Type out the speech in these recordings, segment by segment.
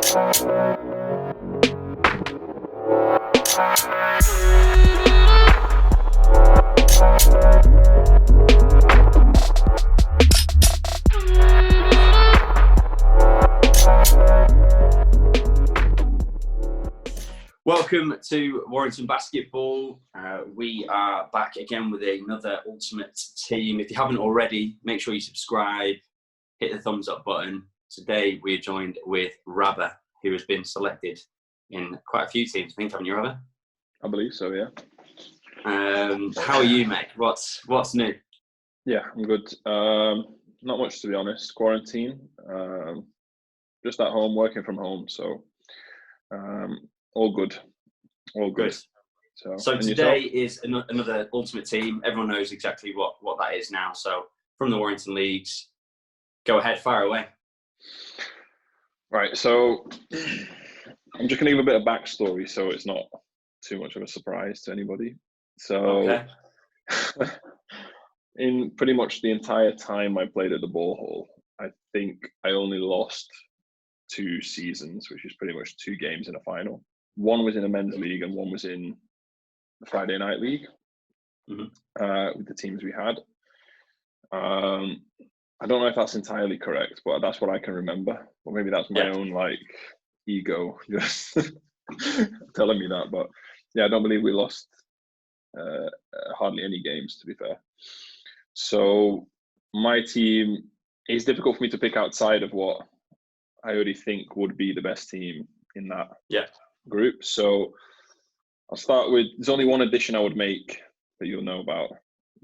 Welcome to Warrington Basketball. We are back again with another Ultimate Team. If you haven't already, make sure you subscribe, hit the thumbs up button. Today we are joined with Rabah, who has been selected in quite a few teams. I think, haven't you, Rabah? I believe so, yeah. How are you, mate? What's new? Yeah, I'm good. Not much, to be honest. Quarantine. Just at home, working from home. So, all good. All good. So today is another Ultimate Team. Everyone knows exactly what that is now. So from the Warrington Leagues, go ahead, fire away. Right, so I'm just going to give a bit of backstory so it's not too much of a surprise to anybody. So in pretty much the entire time I played at the Ball Hall, I think I only lost 2 seasons, which is pretty much 2 games in a final. One was in a men's league and one was in the Friday night league with the teams we had. I don't know if that's entirely correct, but that's what I can remember. Or maybe that's my own ego just telling me that. But yeah, I don't believe we lost hardly any games, to be fair. So my team, it's difficult for me to pick outside of what I already think would be the best team in that group. So I'll start with, there's only one addition I would make that you'll know about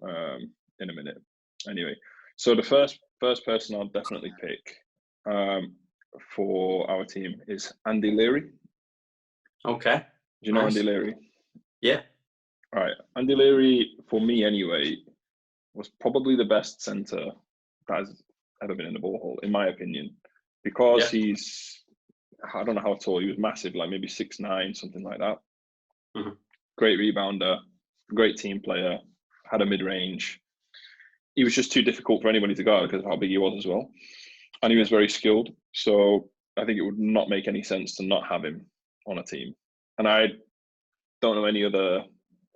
in a minute. Anyway, so the first person I'll definitely pick for our team is Andy Leary. Okay. Do you know Andy Leary? Yeah. All right. Andy Leary, for me anyway, was probably the best centre that has ever been in the Ball Hall, in my opinion, because he's, I don't know how tall, he was massive, like maybe 6'9", something like that. Great rebounder, great team player, had a mid-range. He was just too difficult for anybody to guard because of how big he was as well. And he was very skilled. So I think it would not make any sense to not have him on a team. And I don't know any other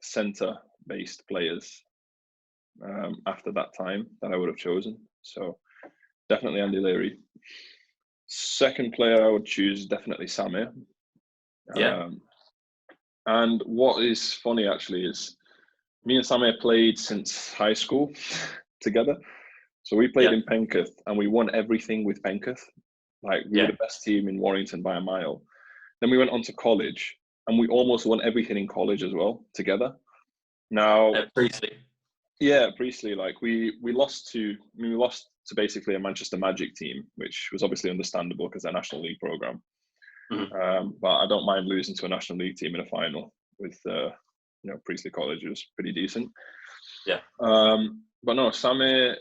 centre-based players after that time that I would have chosen. So definitely Andy Leary. Second player I would choose, definitely Samir. And what is funny actually is me and Samir played since high school together. So we played in Penketh and we won everything with Penketh. Like we were the best team in Warrington by a mile. Then we went on to college and we almost won everything in college as well together. Now, Priestley. Yeah, Priestley. Like we lost to basically a Manchester Magic team, which was obviously understandable because they're National League program. But I don't mind losing to a National League team in a final with Priestley College. It was pretty decent. But no, Samir,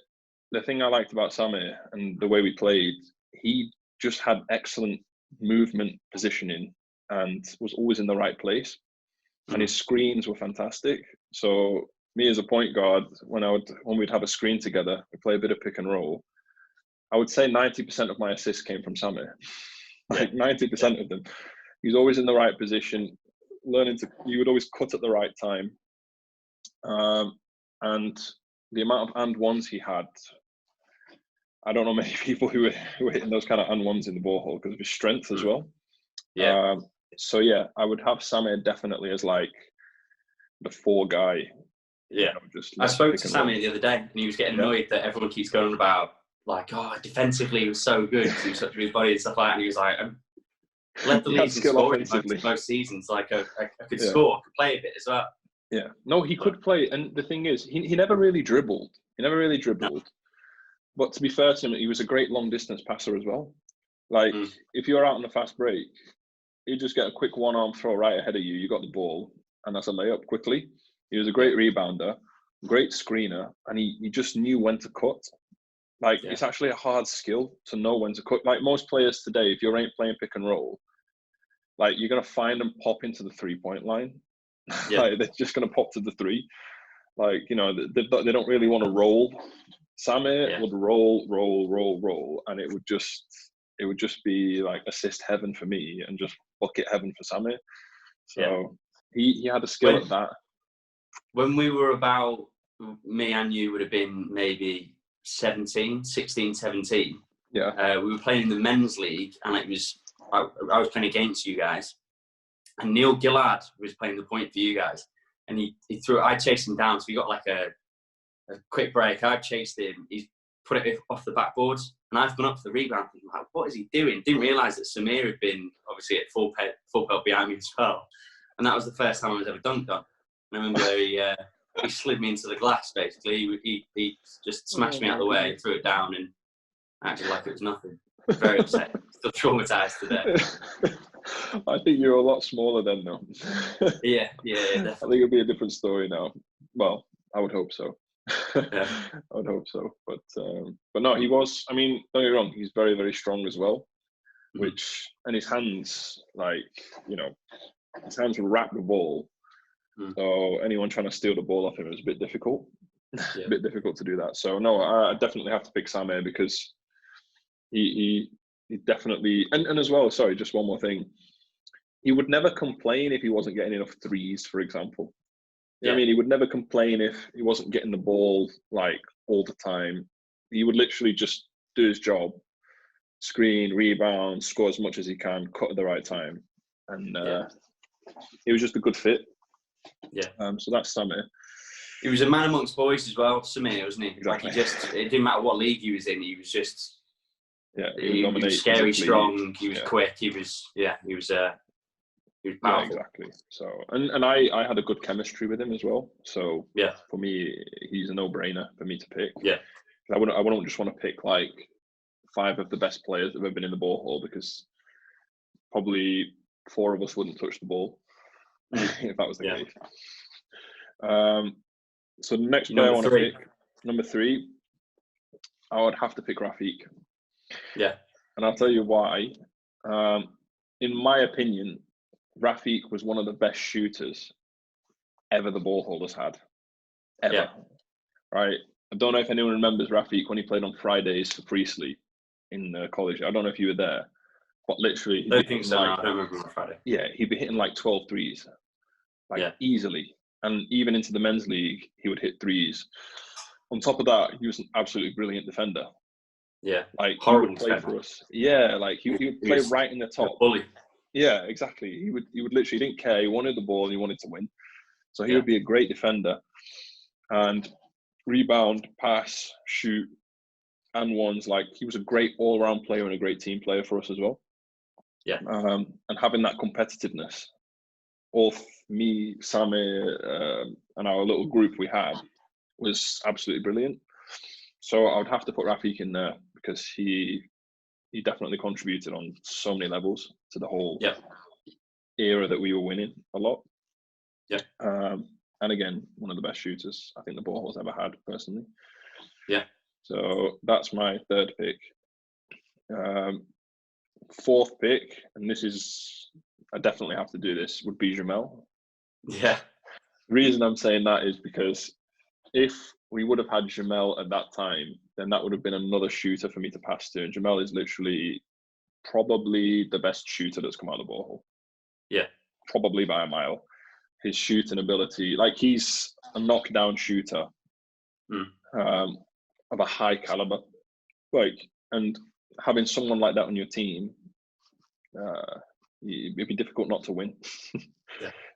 the thing I liked about Samir and the way we played, he just had excellent movement positioning and was always in the right place. And his screens were fantastic. So me as a point guard, when we'd have a screen together, we play a bit of pick and roll, I would say 90% of my assists came from Samir. Like 90% of them. He's always in the right position, he would always cut at the right time. And the amount of and ones he had, I don't know many people who were hitting those kind of and ones in the Ball Hall because of his strength as well. So yeah, I would have Samir definitely as like the 4 guy. I spoke to Samir the other day and he was getting annoyed that everyone keeps going about like, defensively he was so good because he was such a big body and stuff like that. And he was like, let the lead score in most seasons. Like I could score, could play a bit as well. Yeah, no, he could play. And the thing is, he never really dribbled. No. But to be fair to him, he was a great long distance passer as well. Like if you're out on the fast break, you just get a quick one-arm throw right ahead of you. You got the ball, and that's a layup quickly. He was a great rebounder, great screener, and he just knew when to cut. Like it's actually a hard skill to know when to cut. Like most players today, if you're playing pick and roll, like you're gonna find them pop into the 3-point line. Like they're just gonna pop to the 3. Like they don't really want to roll. Samir would roll, and it would just it would just be like assist heaven for me and just bucket heaven for Samir. So he had a skill at that. When we were about, me and you would have been maybe 16, 17. Yeah. We were playing in the men's league, and I was playing against you guys. And Neil Gillard was playing the point for you guys. And he threw it. I chased him down. So we got like a quick break. I chased him. He put it off the backboard. And I've gone up for the rebound. Thinking, like, what is he doing? Didn't realise that Samir had been obviously at full pelt behind me as well. And that was the first time I was ever dunked on. And I remember he slid me into the glass, basically. He just smashed me out of the way, threw it down, and acted like it was nothing. Very upset. Still traumatised today. I think you're a lot smaller then, though. Yeah, definitely. I think it'll be a different story now. Well, I would hope so. Yeah. I would hope so. But no, he was. I mean, don't get me wrong. He's very, very strong as well. And his hands, like, his hands will wrap the ball. So anyone trying to steal the ball off him is a bit difficult. A bit difficult to do that. So no, I definitely have to pick Samir because he definitely, and as well, sorry, just one more thing. He would never complain if he wasn't getting enough threes, for example. I mean, he would never complain if he wasn't getting the ball like all the time. He would literally just do his job, screen, rebound, score as much as he can, cut at the right time. And he was just a good fit. Yeah. So that's Samir. He was a man amongst boys as well, Samir, wasn't he? Exactly. Like it didn't matter what league he was in, he was just he was scary, strong, he was quick, he was powerful. Yeah, exactly. So and I had a good chemistry with him as well. So for me, he's a no-brainer for me to pick. Yeah. I wouldn't just want to pick like 5 of the best players that have ever been in the ball hall because probably 4 of us wouldn't touch the ball if that was the case. So the next player I want to pick, number 3, I would have to pick Rafiq. Yeah. And I'll tell you why. In my opinion, Rafiq was one of the best shooters ever the ball holders had. Ever. Yeah. Right? I don't know if anyone remembers Rafiq when he played on Fridays for Priestley in college. I don't know if you were there. But literally... I don't think so. I don't remember on Friday. Yeah, he'd be hitting like 12 threes. Easily. And even into the men's league, he would hit threes. On top of that, he was an absolutely brilliant defender. Yeah. Like, he would play for us. Yeah, like he would play right in the top. Bully. Yeah, exactly. He would literally, he didn't care. He wanted the ball and he wanted to win. So he would be a great defender. And rebound, pass, shoot, and ones. Like, he was a great all-round player and a great team player for us as well. Yeah. And having that competitiveness, all me, Samir, and our little group we had was absolutely brilliant. So I would have to put Rafiq in there because he definitely contributed on so many levels to the whole era that we were winning a lot. Yeah. And again, one of the best shooters I think the ball has ever had, personally. Yeah. So that's my 3rd pick. 4th pick, and this is, I definitely have to do this, would be Jamel. Yeah. The reason I'm saying that is because if we would have had Jamel at that time, then that would have been another shooter for me to pass to. And Jamel is literally probably the best shooter that's come out of the ball hole. Yeah. Probably by a mile. His shooting ability, like, he's a knockdown shooter of a high caliber. Like, and having someone like that on your team, it'd be difficult not to win.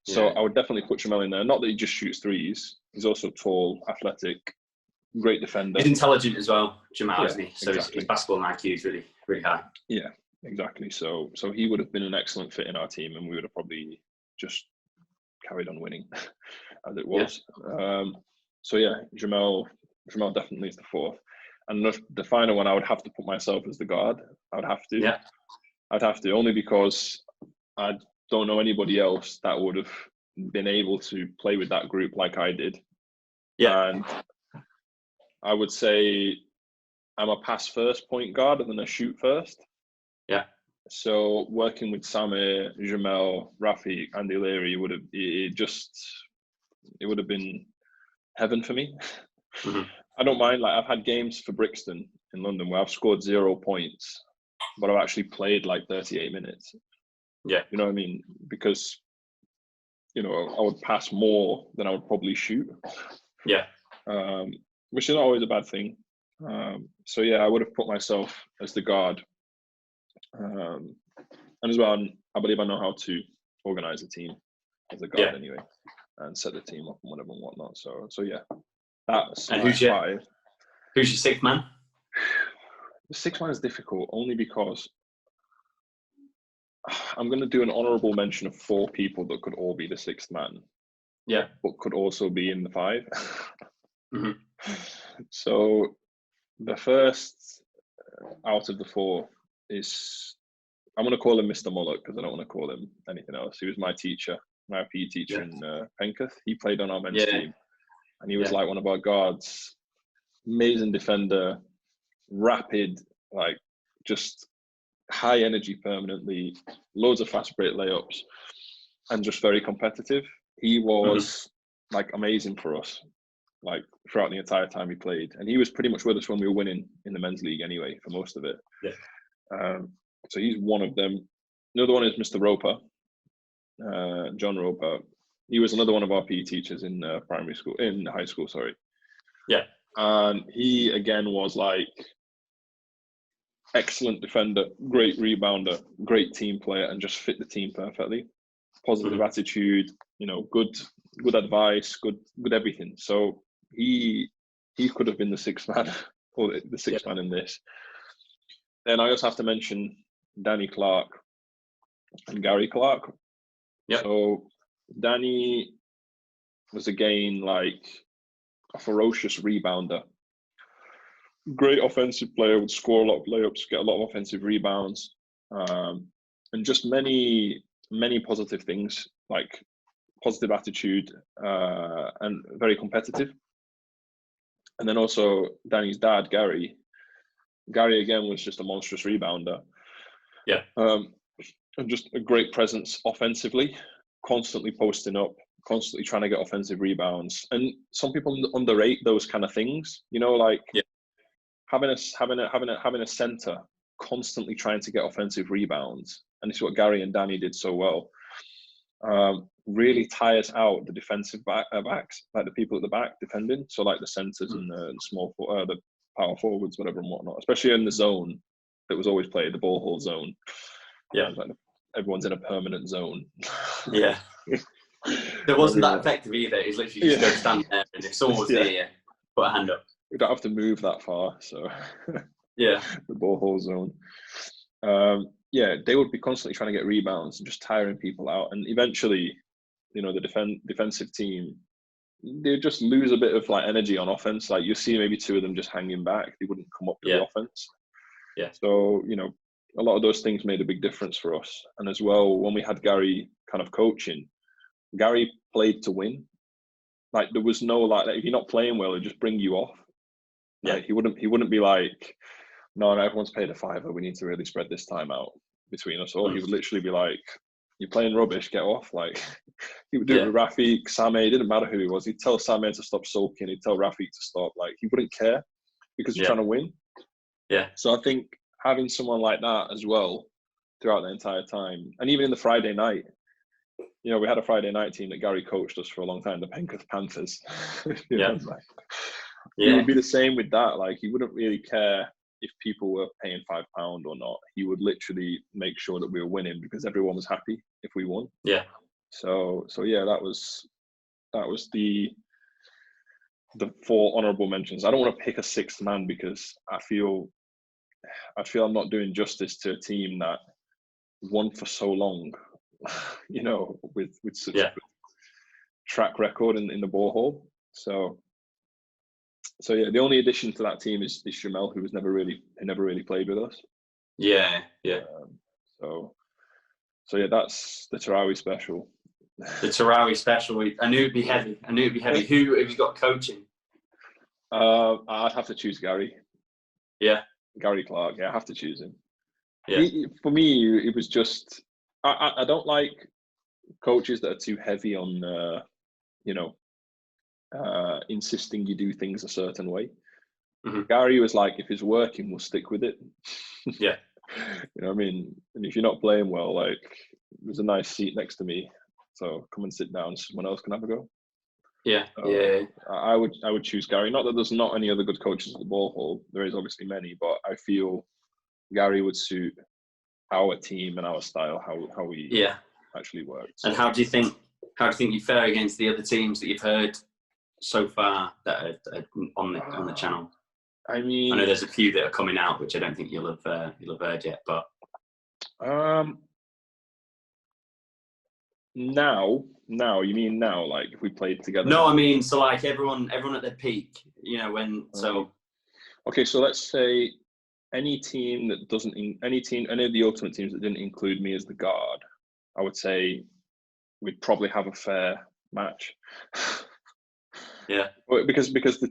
So I would definitely put Jamel in there. Not that he just shoots threes. He's also tall, athletic, great defender. He's intelligent as well, Jamel, isn't he? So exactly. his basketball IQ is really, really high. Yeah, exactly. So he would have been an excellent fit in our team, and we would have probably just carried on winning as it was. So yeah, Jamel definitely is the 4th. And the final one, I would have to put myself as the guard. I would have to. Yeah. I'd have to, only because I don't know anybody else that would have been able to play with that group like I did. Yeah. And I would say I'm a pass first point guard and then a shoot first. Yeah. So working with Samir, Jamel, Rafiq, Andy Leary would have been heaven for me. I don't mind. Like, I've had games for Brixton in London where I've scored 0 points, but I've actually played like 38 minutes. Yeah. You know what I mean? Because, you know, I would pass more than I would probably shoot. Yeah. Which is not always a bad thing. So yeah, I would have put myself as the guard. And as well, I believe I know how to organize a team as a guard anyway, and set the team up and whatever and whatnot. So yeah, that's and my who's your 5. Who's your sixth man? The 6th one is difficult only because I'm going to do an honourable mention of 4 people that could all be the 6th man. Yeah. But could also be in the 5. Mm-hmm. So the first out of the 4 is, I'm going to call him Mr. Mullock because I don't want to call him anything else. He was my teacher, my PE teacher in Penketh. He played on our men's team, and he was like one of our guards. Amazing defender, rapid, like just high energy permanently, loads of fast break layups, and just very competitive. He was like amazing for us, like throughout the entire time he played, and he was pretty much with us when we were winning in the men's league anyway for most of it. So he's one of them. Another one is Mr. Roper, John Roper. He was another one of our PE teachers in high school, sorry. Yeah. And he again was like excellent defender, great rebounder, great team player, and just fit the team perfectly. Positive attitude, you know, good advice, good everything. So he could have been the 6th man or the 6th man in this. Then I also have to mention Danny Clark and Gary Clark. Yeah. So Danny was again like a ferocious rebounder. Great offensive player, would score a lot of layups, get a lot of offensive rebounds, and just many positive things, like positive attitude, and very competitive. And then also Danny's dad, Gary again was just a monstrous rebounder. Yeah. And just a great presence offensively, constantly posting up, constantly trying to get offensive rebounds. And some people underrate those kind of things, you know, like having a center constantly trying to get offensive rebounds. And this is what Gary and Danny did so well. Really tires out the defensive backs, like the people at the back defending. So like the centers and the the power forwards, whatever and whatnot, especially in the zone that was always played, the ball hole zone. Yeah. Like everyone's in a permanent zone. Yeah. There wasn't that effective either. It's literally just go stand there, and if someone was near you, put a hand up. We don't have to move that far, so the ball hole zone. They would be constantly trying to get rebounds and just tiring people out, and eventually, you know, the defensive team, they just lose a bit of like energy on offense. Like you see maybe 2 of them just hanging back. They wouldn't come up to the offense. Yeah. So, you know, a lot of those things made a big difference for us. And as well, when we had Gary kind of coaching, Gary played to win. Like there was no like, if you're not playing well, he'd just bring you off. Like he wouldn't be like, no, everyone's paid a $5. We need to really spread this time out between us. Or he would literally be like, you're playing rubbish, get off. Like he would do it with Rafiq, Same, it didn't matter who he was. He'd tell Same to stop sulking, he'd tell Rafiq to stop. Like he wouldn't care because you're trying to win. Yeah. So I think having someone like that as well throughout the entire time, and even in the Friday night, you know, we had a Friday night team that Gary coached us for a long time, the Penketh Panthers. He would be the same with that. Like he wouldn't really care if people were paying £5 or not. He would literally make sure that we were winning because everyone was happy if we won. Yeah. So yeah, that was the 4 honourable mentions. I don't want to pick a 6th man because I feel I'm not doing justice to a team that won for so long, you know, with such a track record in the ball hall. So yeah, the only addition to that team is Jamel, who never really played with us. Yeah. So yeah, that's the Tahraoui special. The Tahraoui special. I knew it'd be heavy. Who have you got coaching? I'd have to choose Gary. Yeah. Gary Clark. Yeah, I have to choose him. Yeah. For me, it was just I don't like coaches that are too heavy on insisting you do things a certain way. Gary was like, if it's working, we'll stick with it. Yeah. You know what I mean? And if you're not playing well, like, there's a nice seat next to me, so come and sit down. Someone else can have a go. Yeah, So yeah. I would choose Gary. Not that there's not any other good coaches at the ball hall. There is obviously many, but I feel Gary would suit our team and our style, how we actually work. So. And how do you think you fare against the other teams that you've heard so far that are on the channel? I mean, I know there's a few that are coming out, which I don't think you'll have heard yet. But now, you mean now? Like if we played together? No, now? I mean, so like everyone at their peak, you know, when so. Okay, so let's say any team that doesn't, any of the ultimate teams that didn't include me as the guard, I would say we'd probably have a fair match. Yeah. Because the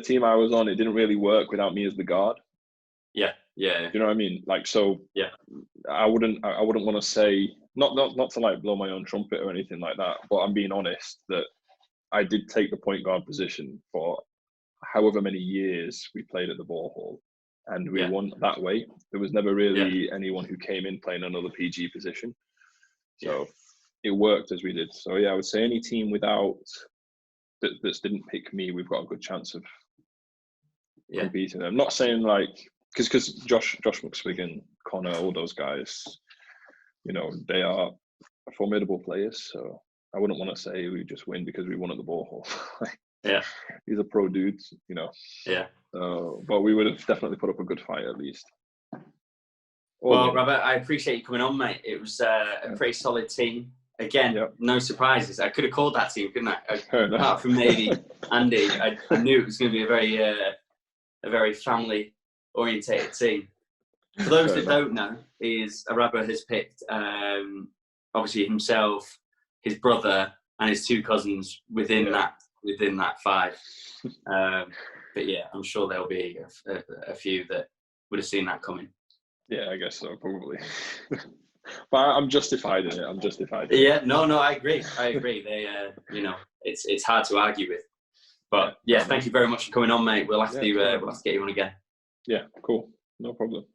team I was on, it didn't really work without me as the guard. Yeah. You know what I mean? Like, so yeah. I wouldn't want to say, not to like blow my own trumpet or anything like that, but I'm being honest that I did take the point guard position for however many years we played at the ball hall, and we won that way. There was never really anyone who came in playing another PG position. So it worked as we did. So yeah, I would say any team without that didn't pick me, we've got a good chance of beating them. I'm not saying like because Josh McSwiggan, Connor, all those guys, you know, they are formidable players. So I wouldn't want to say we just win because we won at the ball hall. Yeah, these are pro dudes, you know. Yeah. But we would have definitely put up a good fight at least. Well, Rabah, I appreciate you coming on, mate. It was a pretty solid team. Again, no surprises. I could have called that team, couldn't I? Apart from maybe Andy, I knew it was going to be a very family-orientated team. For those that don't know, Rabah has picked obviously himself, his brother, and his two cousins within that five. But yeah, I'm sure there'll be a few that would have seen that coming. Yeah, I guess so, probably. But I'm justified in it. Yeah, no, I agree. They, you know, it's hard to argue with. But yeah, thank you very much for coming on, mate. We'll have to get you on again. Yeah, cool. No problem.